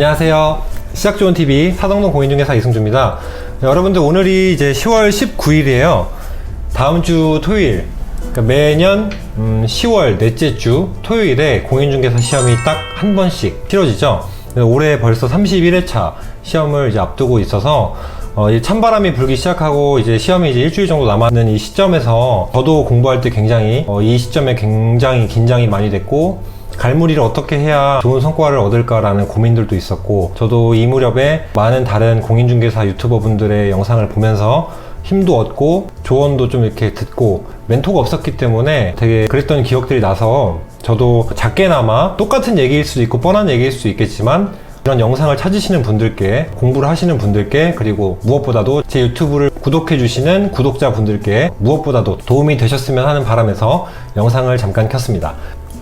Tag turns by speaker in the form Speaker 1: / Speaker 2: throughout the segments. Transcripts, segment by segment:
Speaker 1: 안녕하세요. 시작좋은TV 사덕동 공인중개사 이승주입니다. 여러분들 오늘이 이제 10월 19일이에요. 다음주 토요일, 그러니까 매년 10월 넷째 주 토요일에 공인중개사 시험이 딱 한 번씩 치러지죠. 올해 벌써 31회차 시험을 이제 앞두고 있어서 찬바람이 불기 시작하고 이제 시험이 이제 일주일 정도 남았는 이 시점에서 저도 공부할 때 굉장히 이 시점에 굉장히 긴장이 많이 됐고, 갈무리를 어떻게 해야 좋은 성과를 얻을까라는 고민들도 있었고, 저도 이 무렵에 많은 다른 공인중개사 유튜버 분들의 영상을 보면서 힘도 얻고 조언도 좀 이렇게 듣고, 멘토가 없었기 때문에 되게 그랬던 기억들이 나서 저도 작게나마 똑같은 얘기일 수도 있고 뻔한 얘기일 수도 있겠지만 이런 영상을 찾으시는 분들께, 공부를 하시는 분들께, 그리고 무엇보다도 제 유튜브를 구독해 주시는 구독자분들께 무엇보다도 도움이 되셨으면 하는 바람에서 영상을 잠깐 켰습니다.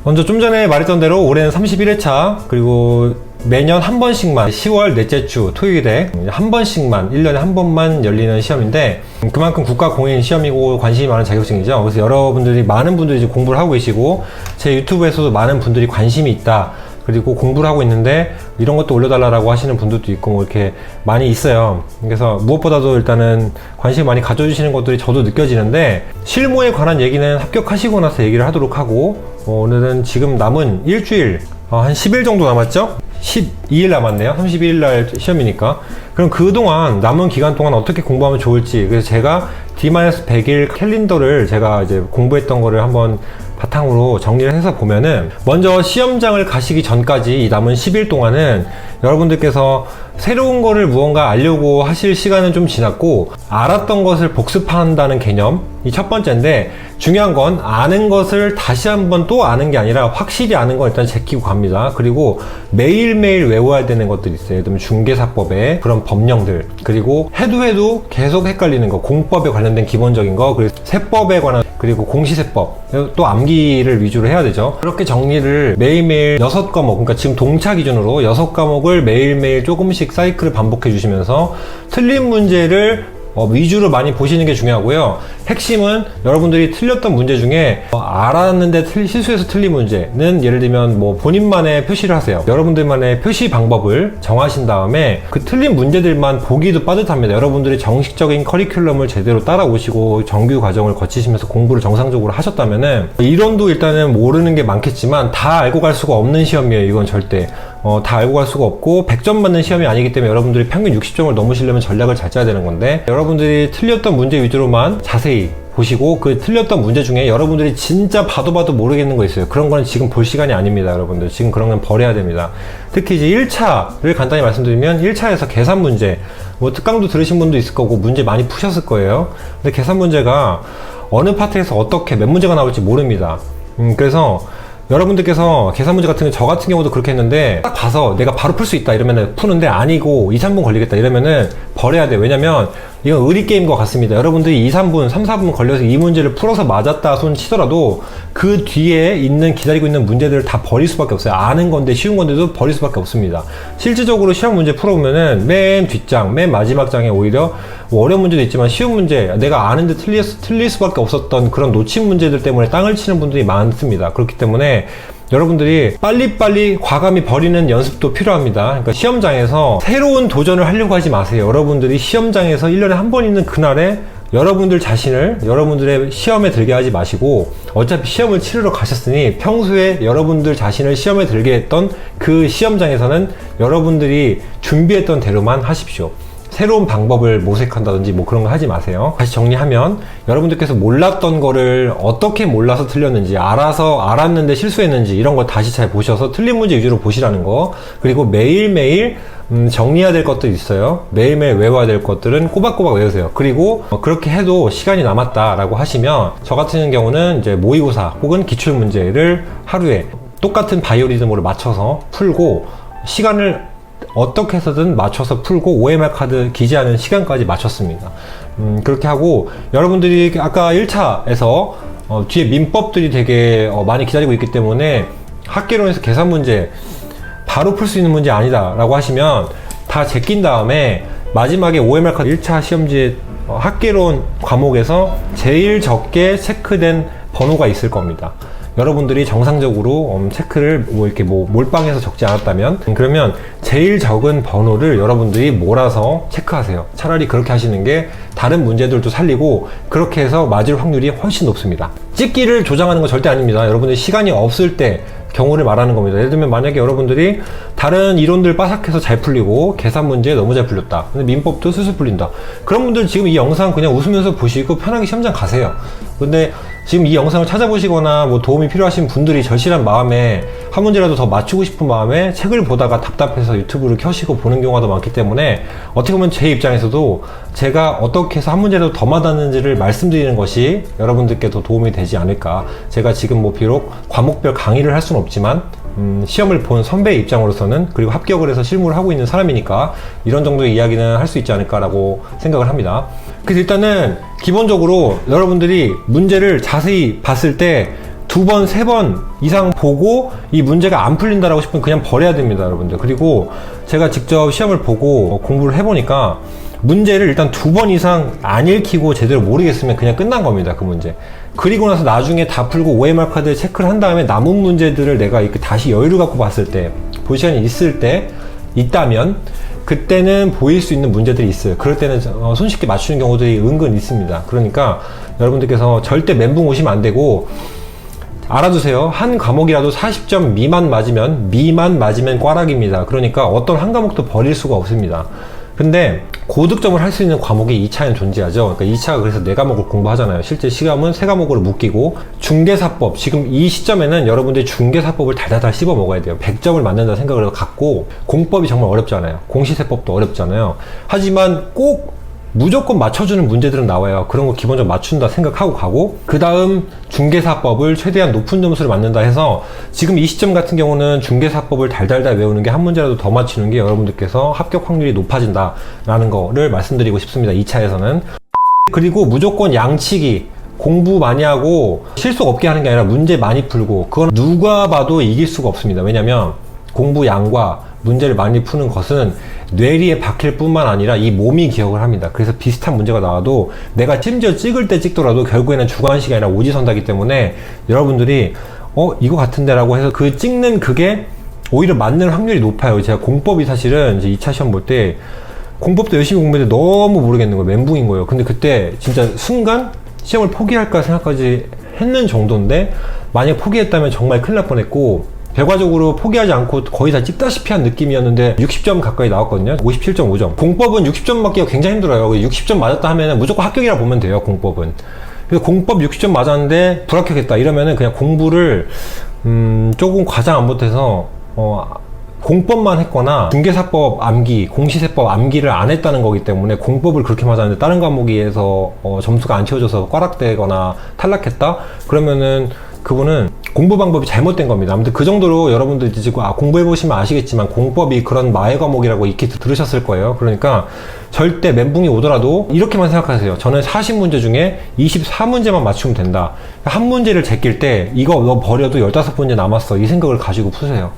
Speaker 1: 먼저 좀 전에 말했던 대로 올해는 31회차, 그리고 매년 한 번씩만 10월 넷째 주 토요일에 한 번씩만 1년에 한 번만 열리는 시험인데, 그만큼 국가 공인 시험이고 관심이 많은 자격증이죠. 그래서 여러분들이, 많은 분들이 이제 공부를 하고 계시고 제 유튜브에서도 많은 분들이 관심이 있다, 그리고 공부를 하고 있는데 이런 것도 올려달라고 하시는 분들도 있고 뭐 이렇게 많이 있어요. 그래서 무엇보다도 일단은 관심 많이 가져주시는 것들이 저도 느껴지는데, 실무에 관한 얘기는 합격하시고 나서 얘기를 하도록 하고, 오늘은 지금 남은 일주일, 한 10일 정도 남았죠? 12일 남았네요. 32일 날 시험이니까. 그럼 그동안 남은 기간 동안 어떻게 공부하면 좋을지, 그래서 제가 D-100일 캘린더를 제가 이제 공부했던 거를 한번 바탕으로 정리를 해서 보면은, 먼저 시험장을 가시기 전까지 이 남은 10일 동안은 여러분들께서 새로운 거를 무언가 알려고 하실 시간은 좀 지났고, 알았던 것을 복습한다는 개념이 첫 번째인데, 중요한 건 아는 것을 다시 한번 또 아는 게 아니라 확실히 아는 건 일단 제끼고 갑니다. 그리고 매일매일 외워야 되는 것들이 있어요. 예를 들면 중개사법의 그런 법령들, 그리고 해도 계속 헷갈리는 거, 공법에 관련된 기본적인 거, 그리고 세법에 관한, 그리고 공시세법, 또 암기를 위주로 해야 되죠. 그렇게 정리를 매일매일 6과목, 그러니까 지금 동차 기준으로 6과목을 매일매일 조금씩 사이클을 반복해 주시면서 틀린 문제를 위주로 많이 보시는 게 중요하고요. 핵심은 여러분들이 틀렸던 문제 중에 알았는데 실수해서 틀린 문제는, 예를 들면 뭐 본인만의 표시를 하세요. 여러분들만의 표시 방법을 정하신 다음에 그 틀린 문제들만 보기도 빠듯합니다. 여러분들이 정식적인 커리큘럼을 제대로 따라오시고 정규 과정을 거치시면서 공부를 정상적으로 하셨다면은, 이론도 일단은 모르는 게 많겠지만 다 알고 갈 수가 없는 시험이에요. 이건 절대 다 알고 갈 수가 없고 100점 받는 시험이 아니기 때문에 여러분들이 평균 60점을 넘으시려면 전략을 잘 짜야 되는 건데, 여러분들이 틀렸던 문제 위주로만 자세히 보시고, 그 틀렸던 문제 중에 여러분들이 진짜 봐도 모르겠는 거 있어요. 그런 거는 지금 볼 시간이 아닙니다. 여러분들 지금 그런 건 버려야 됩니다. 특히 이제 1차를 간단히 말씀드리면, 1차에서 계산 문제, 뭐 특강도 들으신 분도 있을 거고 문제 많이 푸셨을 거예요. 근데 계산 문제가 어느 파트에서 어떻게 몇 문제가 나올지 모릅니다. 그래서 여러분들께서 계산 문제 같은 게, 저 같은 경우도 그렇게 했는데, 딱 봐서 내가 바로 풀 수 있다 이러면은 푸는데, 아니고 2, 3분 걸리겠다 이러면은 버려야 돼요. 왜냐면 이건 의리게임과 같습니다. 여러분들이 2, 3분, 3, 4분 걸려서 이 문제를 풀어서 맞았다 손 치더라도 그 뒤에 있는, 기다리고 있는 문제들을 다 버릴 수밖에 없어요. 아는 건데, 쉬운 건데도 버릴 수밖에 없습니다. 실질적으로 시험 문제 풀어보면은 맨 뒷장, 맨 마지막 장에 오히려 뭐 어려운 문제도 있지만 쉬운 문제, 내가 아는데 틀릴 수밖에 없었던 그런 놓친 문제들 때문에 땅을 치는 분들이 많습니다. 그렇기 때문에 여러분들이 빨리빨리 과감히 버리는 연습도 필요합니다. 그러니까 시험장에서 새로운 도전을 하려고 하지 마세요. 여러분들이 시험장에서 1년에 한 번 있는 그날에 여러분들 자신을 여러분들의 시험에 들게 하지 마시고, 어차피 시험을 치르러 가셨으니 평소에 여러분들 자신을 시험에 들게 했던 그 시험장에서는 여러분들이 준비했던 대로만 하십시오. 새로운 방법을 모색한다든지 뭐 그런 거 하지 마세요. 다시 정리하면, 여러분들께서 몰랐던 거를 어떻게 몰라서 틀렸는지, 알았는데 실수했는지, 이런 거 다시 잘 보셔서 틀린 문제 위주로 보시라는 거. 그리고 매일매일 정리해야 될 것들이 있어요. 매일매일 외워야 될 것들은 꼬박꼬박 외우세요. 그리고 그렇게 해도 시간이 남았다라고 하시면, 저 같은 경우는 이제 모의고사 혹은 기출문제를 하루에 똑같은 바이오리듬으로 맞춰서 풀고, 시간을 어떻게 해서든 맞춰서 풀고 OMR 카드 기재하는 시간까지 맞췄습니다. 그렇게 하고, 여러분들이 아까 1차에서 뒤에 민법들이 되게 많이 기다리고 있기 때문에 학개론에서 계산 문제 바로 풀 수 있는 문제 아니다 라고 하시면, 다 제낀 다음에 마지막에 OMR 카드 1차 시험지에 학개론 과목에서 제일 적게 체크된 번호가 있을 겁니다. 여러분들이 정상적으로 체크를 뭐 이렇게 뭐 몰빵해서 적지 않았다면, 그러면 제일 적은 번호를 여러분들이 몰아서 체크하세요. 차라리 그렇게 하시는 게 다른 문제들도 살리고 그렇게 해서 맞을 확률이 훨씬 높습니다. 찍기를 조장하는 건 절대 아닙니다. 여러분들이 시간이 없을 때 경우를 말하는 겁니다. 예를 들면 만약에 여러분들이 다른 이론들 빠삭해서 잘 풀리고 계산 문제 너무 잘 풀렸다, 근데 민법도 스스 풀린다, 그런 분들 지금 이 영상 그냥 웃으면서 보시고 편하게 시험장 가세요. 근데 지금 이 영상을 찾아보시거나 뭐 도움이 필요하신 분들이 절실한 마음에 한 문제라도 더 맞추고 싶은 마음에 책을 보다가 답답해서 유튜브를 켜시고 보는 경우가 더 많기 때문에, 어떻게 보면 제 입장에서도 제가 어떻게 해서 한 문제라도 더 맞았는지를 말씀드리는 것이 여러분들께 더 도움이 되지 않을까. 제가 지금 뭐 비록 과목별 강의를 할 수는 없지만 시험을 본 선배의 입장으로서는, 그리고 합격을 해서 실무를 하고 있는 사람이니까 이런 정도의 이야기는 할 수 있지 않을까라고 생각을 합니다. 그래서 일단은 기본적으로 여러분들이 문제를 자세히 봤을 때 2번, 3번 이상 보고 이 문제가 안 풀린다라고 싶으면 그냥 버려야 됩니다, 여러분들. 그리고 제가 직접 시험을 보고 공부를 해보니까 문제를 일단 2번 이상 안 읽히고 제대로 모르겠으면 그냥 끝난 겁니다, 그 문제. 그리고 나서 나중에 다 풀고 OMR 카드 체크를 한 다음에 남은 문제들을 내가 이렇게 다시 여유를 갖고 봤을 때, 볼 시간이 있을 때, 있다면 그때는 보일 수 있는 문제들이 있어요. 그럴 때는 손쉽게 맞추는 경우들이 은근 있습니다. 그러니까 여러분들께서 절대 멘붕 오시면 안 되고, 알아두세요. 한 과목이라도 40점 미만 맞으면 꽈락입니다. 그러니까 어떤 한 과목도 버릴 수가 없습니다. 근데 고득점을 할 수 있는 과목이 2차에는 존재하죠. 그러니까 2차가 그래서 4과목을 공부하잖아요. 실제 시험은 3과목으로 묶이고, 중개사법, 지금 이 시점에는 여러분들이 중개사법을 달달달 씹어 먹어야 돼요. 100점을 맞는다 생각을 갖고, 공법이 정말 어렵잖아요. 공시세법도 어렵잖아요. 하지만 꼭 무조건 맞춰주는 문제들은 나와요. 그런 거 기본적으로 맞춘다 생각하고 가고, 그 다음 중개사법을 최대한 높은 점수를 맞는다 해서, 지금 이 시점 같은 경우는 중개사법을 달달달 외우는 게 한 문제라도 더 맞추는 게 여러분들께서 합격 확률이 높아진다 라는 거를 말씀드리고 싶습니다, 2차에서는. 그리고 무조건 양치기, 공부 많이 하고 실속 없게 하는 게 아니라 문제 많이 풀고, 그건 누가 봐도 이길 수가 없습니다. 왜냐면 공부 양과 문제를 많이 푸는 것은 뇌리에 박힐 뿐만 아니라 이 몸이 기억을 합니다. 그래서 비슷한 문제가 나와도 내가 심지어 찍을 때 찍더라도 결국에는 주관식이 아니라 오지선다기 때문에, 여러분들이 이거 같은데 라고 해서 그 찍는 그게 오히려 맞는 확률이 높아요. 제가 공법이 사실은 이제 2차 시험 볼 때 공법도 열심히 공부했는데 너무 모르겠는 거예요. 멘붕인 거예요. 근데 그때 진짜 순간 시험을 포기할까 생각까지 했는 정도인데, 만약 포기했다면 정말 큰일 날 뻔했고, 결과적으로 포기하지 않고 거의 다 찍다시피 한 느낌이었는데 60점 가까이 나왔거든요. 57.5점. 공법은 60점 맞기가 굉장히 힘들어요. 60점 맞았다 하면은 무조건 합격이라 보면 돼요, 공법은. 그래서 공법 60점 맞았는데 불합격했다 이러면은 그냥 공부를 조금 과장 안 못해서 공법만 했거나 중개사법 암기, 공시세법 암기를 안 했다는 거기 때문에, 공법을 그렇게 맞았는데 다른 과목에서 점수가 안 채워져서 꽈락되거나 탈락했다? 그러면은 그분은 공부 방법이 잘못된 겁니다. 아무튼 그 정도로 여러분들 지금 공부해보시면 아시겠지만 공법이 그런 마의 과목이라고 익히 들으셨을 거예요. 그러니까 절대 멘붕이 오더라도 이렇게만 생각하세요. 저는 40문제 중에 24문제만 맞추면 된다. 한 문제를 제낄 때 이거 너 버려도 15문제 남았어, 이 생각을 가지고 푸세요.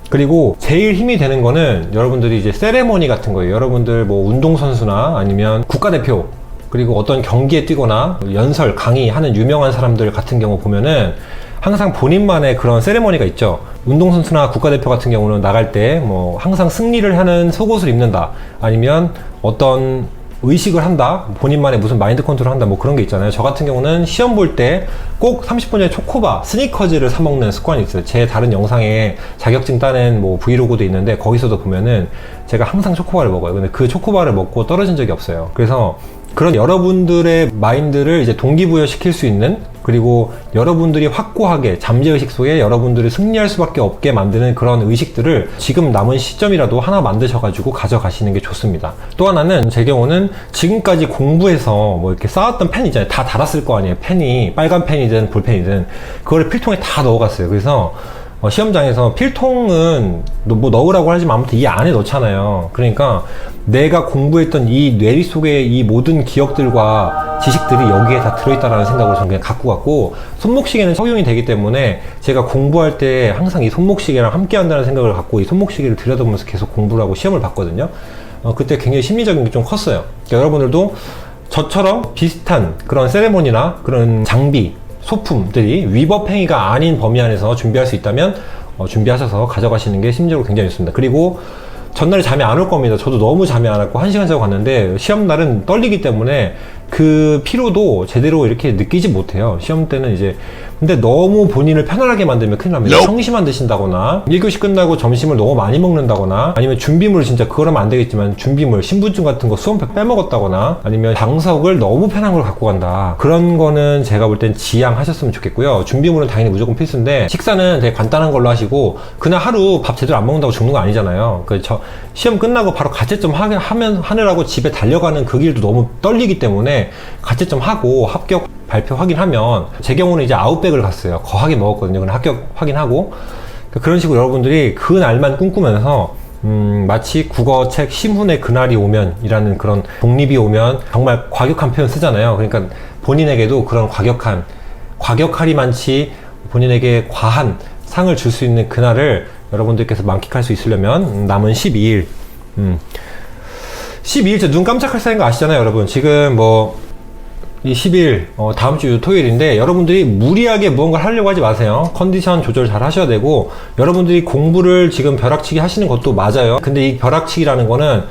Speaker 1: 그리고 제일 힘이 되는 거는 여러분들이 이제 세레모니 같은 거예요. 여러분들 뭐 운동선수나 아니면 국가대표, 그리고 어떤 경기에 뛰거나 연설, 강의하는 유명한 사람들 같은 경우 보면은 항상 본인만의 그런 세레머니가 있죠. 운동선수나 국가대표 같은 경우는 나갈 때 뭐 항상 승리를 하는 속옷을 입는다, 아니면 어떤 의식을 한다, 본인만의 무슨 마인드 컨트롤 한다, 뭐 그런 게 있잖아요. 저 같은 경우는 시험 볼 때 꼭 30분 전에 초코바, 스니커즈를 사 먹는 습관이 있어요. 제 다른 영상에 자격증 따낸 뭐 브이로그도 있는데 거기서도 보면은 제가 항상 초코바를 먹어요. 근데 그 초코바를 먹고 떨어진 적이 없어요. 그래서 그런 여러분들의 마인드를 이제 동기부여 시킬 수 있는, 그리고 여러분들이 확고하게 잠재의식 속에 여러분들이 승리할 수밖에 없게 만드는 그런 의식들을 지금 남은 시점이라도 하나 만드셔가지고 가져가시는 게 좋습니다. 또 하나는 제 경우는 지금까지 공부해서 뭐 이렇게 쌓았던 펜 있잖아요. 다 달았을 거 아니에요. 펜이 빨간 펜이든 볼펜이든 그거를 필통에 다 넣어갔어요. 그래서 시험장에서 필통은 뭐 넣으라고 하지만 아무튼 이 안에 넣잖아요. 그러니까 내가 공부했던 이 뇌리 속의 이 모든 기억들과 지식들이 여기에 다 들어있다라는 생각으로 저는 그냥 갖고 갔고, 손목시계는 적용이 되기 때문에 제가 공부할 때 항상 이 손목시계랑 함께 한다는 생각을 갖고 이 손목시계를 들여다보면서 계속 공부를 하고 시험을 봤거든요. 그때 굉장히 심리적인 게 좀 컸어요. 그러니까 여러분들도 저처럼 비슷한 그런 세레모니나 그런 장비, 소품들이 위법 행위가 아닌 범위 안에서 준비할 수 있다면 준비하셔서 가져가시는 게 심리적으로 굉장히 좋습니다. 그리고 전날에 잠이 안 올 겁니다. 저도 너무 잠이 안 왔고 1시간 자고 갔는데 시험날은 떨리기 때문에 그 피로도 제대로 이렇게 느끼지 못해요. 시험 때는 이제 근데 너무 본인을 편안하게 만들면 큰일 납니다. 청심환 드신다거나 1교시 끝나고 점심을 너무 많이 먹는다거나 아니면 준비물 진짜 그거라면 안 되겠지만 준비물 신분증 같은 거 수험표 빼먹었다거나 아니면 방석을 너무 편한 걸 갖고 간다. 그런 거는 제가 볼 땐 지양하셨으면 좋겠고요. 준비물은 당연히 무조건 필수인데 식사는 되게 간단한 걸로 하시고 그날 하루 밥 제대로 안 먹는다고 죽는 거 아니잖아요. 저 시험 끝나고 바로 가채점 하느라고 집에 달려가는 그 길도 너무 떨리기 때문에 가채점 하고 합격 발표 확인하면 제 경우는 이제 아웃백을 갔어요. 거하게 먹었거든요. 그럼 합격 확인하고 그런 식으로 여러분들이 그 날만 꿈꾸면서 마치 국어책 신문의 그날이 오면 이라는 그런 독립이 오면 정말 과격한 표현 쓰잖아요. 그러니까 본인에게도 그런 과격하리만치 본인에게 과한 상을 줄 수 있는 그날을 여러분들께서 만끽할 수 있으려면 남은 12일 12일째 눈 깜짝할 사이인 거 아시잖아요, 여러분. 지금 이 10일 다음 주 토요일인데 여러분들이 무리하게 무언가를 하려고 하지 마세요. 컨디션 조절 잘 하셔야 되고 여러분들이 공부를 지금 벼락치기 하시는 것도 맞아요. 근데 이 벼락치기라는 거는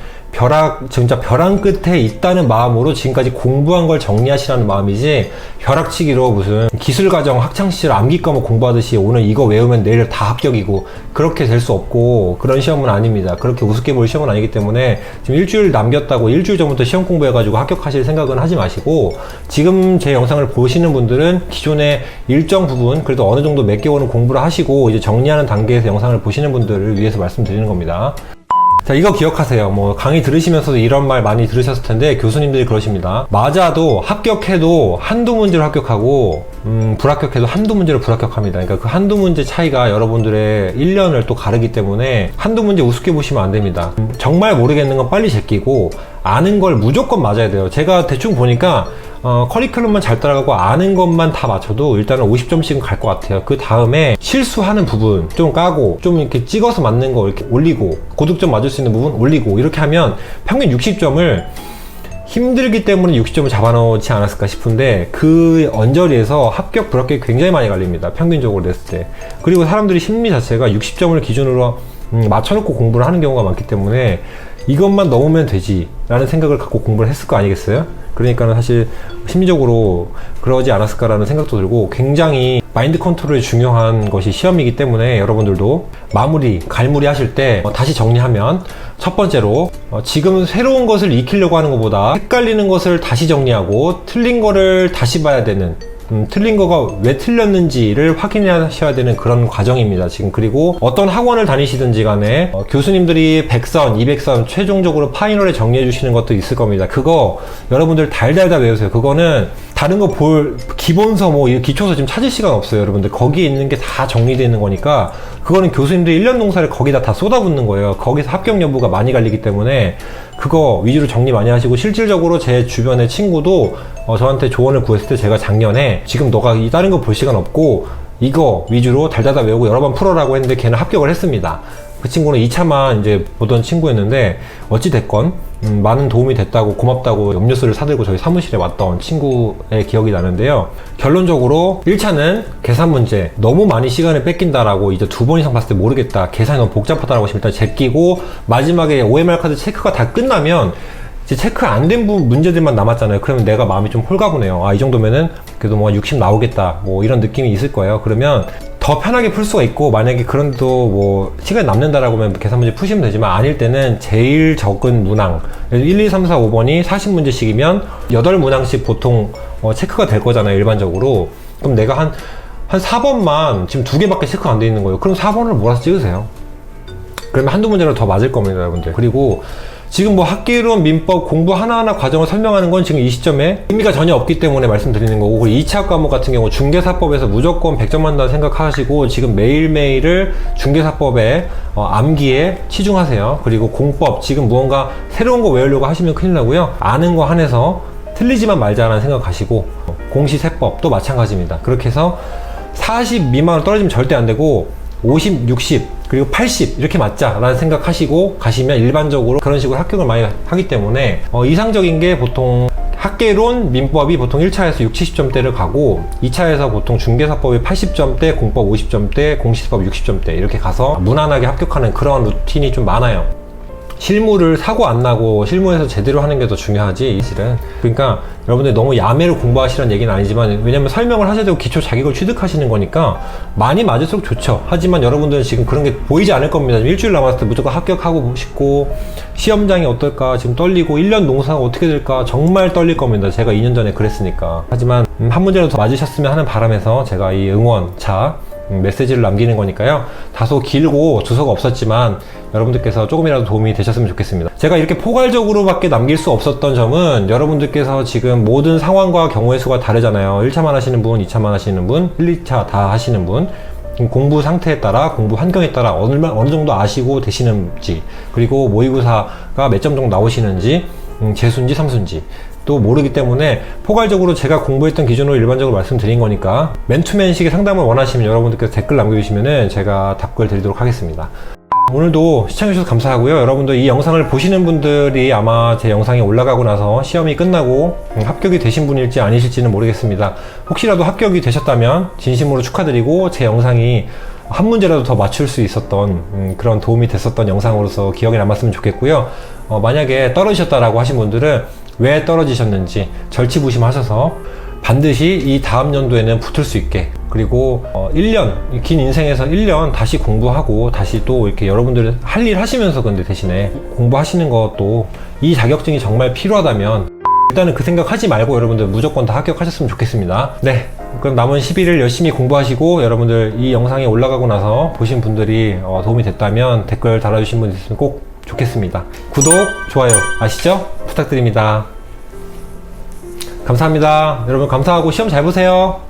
Speaker 1: 진짜 벼랑 끝에 있다는 마음으로 지금까지 공부한 걸 정리하시라는 마음이지 벼락치기로 무슨 기술과정 학창시절 암기 과목 공부하듯이 오늘 이거 외우면 내일 다 합격이고 그렇게 될 수 없고 그런 시험은 아닙니다. 그렇게 우습게 볼 시험은 아니기 때문에 지금 일주일 남겼다고 일주일 전부터 시험 공부해가지고 합격하실 생각은 하지 마시고 지금 제 영상을 보시는 분들은 기존에 일정 부분 그래도 어느 정도 몇 개월은 공부를 하시고 이제 정리하는 단계에서 영상을 보시는 분들을 위해서 말씀드리는 겁니다. 자, 이거 기억하세요. 강의 들으시면서도 이런 말 많이 들으셨을 텐데 교수님들이 그러십니다. 맞아도 합격해도 한두 문제로 합격하고 불합격해도 한두 문제로 불합격합니다. 그러니까 그 한두 문제 차이가 여러분들의 1년을 또 가르기 때문에 한두 문제 우습게 보시면 안 됩니다. 정말 모르겠는 건 빨리 제끼고 아는 걸 무조건 맞아야 돼요. 제가 대충 보니까 커리큘럼만 잘 따라가고 아는 것만 다 맞춰도 일단은 50점씩은 갈 것 같아요. 그 다음에 실수하는 부분 좀 까고 좀 이렇게 찍어서 맞는 거 이렇게 올리고 고득점 맞을 수 있는 부분 올리고 이렇게 하면 평균 60점을 힘들기 때문에 60점을 잡아놓지 않았을까 싶은데 그 언저리에서 합격 불합격이 굉장히 많이 갈립니다. 평균적으로 냈을 때. 그리고 사람들이 심리 자체가 60점을 기준으로 맞춰놓고 공부를 하는 경우가 많기 때문에 이것만 넘으면 되지 라는 생각을 갖고 공부를 했을 거 아니겠어요? 그러니까는 사실 심리적으로 그러지 않았을까라는 생각도 들고 굉장히 마인드 컨트롤이 중요한 것이 시험이기 때문에 여러분들도 갈무리 하실 때 다시 정리하면 첫 번째로 지금 새로운 것을 익히려고 하는 것보다 헷갈리는 것을 다시 정리하고 틀린 거를 다시 봐야 되는 틀린 거가 왜 틀렸는지를 확인하셔야 되는 그런 과정입니다. 지금 그리고 어떤 학원을 다니시든지 간에 교수님들이 100선, 200선 최종적으로 파이널에 정리해 주시는 것도 있을 겁니다. 그거 여러분들 달달달 외우세요. 그거는 다른 거 기본서 기초서 지금 찾을 시간 없어요. 여러분들 거기에 있는 게 다 정리되어 있는 거니까 그거는 교수님들이 1년 농사를 거기다 다 쏟아붓는 거예요. 거기서 합격 여부가 많이 갈리기 때문에 그거 위주로 정리 많이 하시고 실질적으로 제 주변의 친구도 저한테 조언을 구했을 때 제가 작년에 지금 너가 다른 거 볼 시간 없고 이거 위주로 달달달 외우고 여러 번 풀어라고 했는데 걔는 합격을 했습니다. 그 친구는 2차만 이제 보던 친구였는데 어찌됐건 많은 도움이 됐다고 고맙다고 음료수를 사들고 저희 사무실에 왔던 친구의 기억이 나는데요. 결론적으로 1차는 계산 문제 너무 많이 시간을 뺏긴다라고 이제 2번 이상 봤을 때 모르겠다 계산이 너무 복잡하다라고 하시면 일단 제끼고 마지막에 OMR 카드 체크가 다 끝나면 이제 체크 안 된 문제들만 남았잖아요. 그러면 내가 마음이 좀 홀가분해요. 이 정도면은 그래도 뭔가 60 나오겠다 이런 느낌이 있을 거예요. 그러면 더 편하게 풀 수가 있고 만약에 그런데도 시간이 남는다라고 하면 계산 문제 푸시면 되지만 아닐 때는 제일 적은 문항 1, 2, 3, 4, 5번이 40문제씩이면 8문항씩 보통 체크가 될 거잖아요. 일반적으로. 그럼 내가 한 4번만 지금 2개밖에 체크가 안 돼 있는 거예요. 그럼 4번을 몰아서 찍으세요. 그러면 한두 문제로 더 맞을 겁니다, 여러분들. 그리고 지금 학기론, 민법, 공부 하나하나 과정을 설명하는 건 지금 이 시점에 의미가 전혀 없기 때문에 말씀드리는 거고, 그리고 2차 과목 같은 경우 중개사법에서 무조건 100점 만다 생각하시고 지금 매일매일을 중개사법에 암기에 치중하세요. 그리고 공법, 지금 무언가 새로운 거 외우려고 하시면 큰일 나고요. 아는 거 한해서 틀리지만 말자라는 생각하시고, 공시세법도 마찬가지입니다. 그렇게 해서 40 미만으로 떨어지면 절대 안 되고 50, 60 그리고 80 이렇게 맞자라는 생각하시고 가시면 일반적으로 그런 식으로 합격을 많이 하기 때문에 이상적인 게 보통 학계론, 민법이 보통 1차에서 60, 70점대를 가고 2차에서 보통 중개사법이 80점대, 공법 50점대, 공시법 60점대 이렇게 가서 무난하게 합격하는 그런 루틴이 좀 많아요. 실무를 사고 안 나고 실무에서 제대로 하는 게 더 중요하지 실은. 그러니까 여러분들 너무 야매로 공부하시라는 얘기는 아니지만, 왜냐면 설명을 하셔야 되고 기초 자격을 취득하시는 거니까 많이 맞을수록 좋죠. 하지만 여러분들은 지금 그런 게 보이지 않을 겁니다. 일주일 남았을 때 무조건 합격하고 싶고, 시험장이 어떨까 지금 떨리고, 1년 농사가 어떻게 될까 정말 떨릴 겁니다. 제가 2년 전에 그랬으니까. 하지만 한 문제라도 더 맞으셨으면 하는 바람에서 제가 이 응원차 메시지를 남기는 거니까요. 다소 길고 주소가 없었지만 여러분들께서 조금이라도 도움이 되셨으면 좋겠습니다. 제가 이렇게 포괄적으로 밖에 남길 수 없었던 점은, 여러분들께서 지금 모든 상황과 경우의 수가 다르잖아요. 1차만 하시는 분, 2차만 하시는 분, 1, 2차 다 하시는 분, 공부 상태에 따라, 공부 환경에 따라 어느 정도 아시고 되시는지, 그리고 모의고사가 몇 점 정도 나오시는지, 재수인지 삼수인지 또 모르기 때문에 포괄적으로 제가 공부했던 기준으로 일반적으로 말씀드린 거니까, 맨투맨식의 상담을 원하시면 여러분들께서 댓글 남겨주시면 제가 답글 드리도록 하겠습니다. 오늘도 시청해주셔서 감사하고요. 여러분들 이 영상을 보시는 분들이 아마 제 영상이 올라가고 나서 시험이 끝나고 합격이 되신 분일지 아니실지는 모르겠습니다. 혹시라도 합격이 되셨다면 진심으로 축하드리고, 제 영상이 한 문제라도 더 맞출 수 있었던 그런 도움이 됐었던 영상으로서 기억에 남았으면 좋겠고요. 만약에 떨어지셨다라고 하신 분들은 왜 떨어지셨는지 절치부심하셔서 반드시 이 다음 연도에는 붙을 수 있게, 그리고 1년, 긴 인생에서 1년 다시 공부하고 다시 또 이렇게 여러분들 할 일 하시면서, 근데 대신에 공부하시는 것도, 이 자격증이 정말 필요하다면 일단은 그 생각 하지 말고 여러분들 무조건 다 합격하셨으면 좋겠습니다. 네, 그럼 남은 11일 열심히 공부하시고, 여러분들 이 영상이 올라가고 나서 보신 분들이 도움이 됐다면 댓글 달아주신 분 있으면 꼭 좋겠습니다. 구독, 좋아요 아시죠? 부탁드립니다. 감사합니다. 여러분 감사하고 시험 잘 보세요.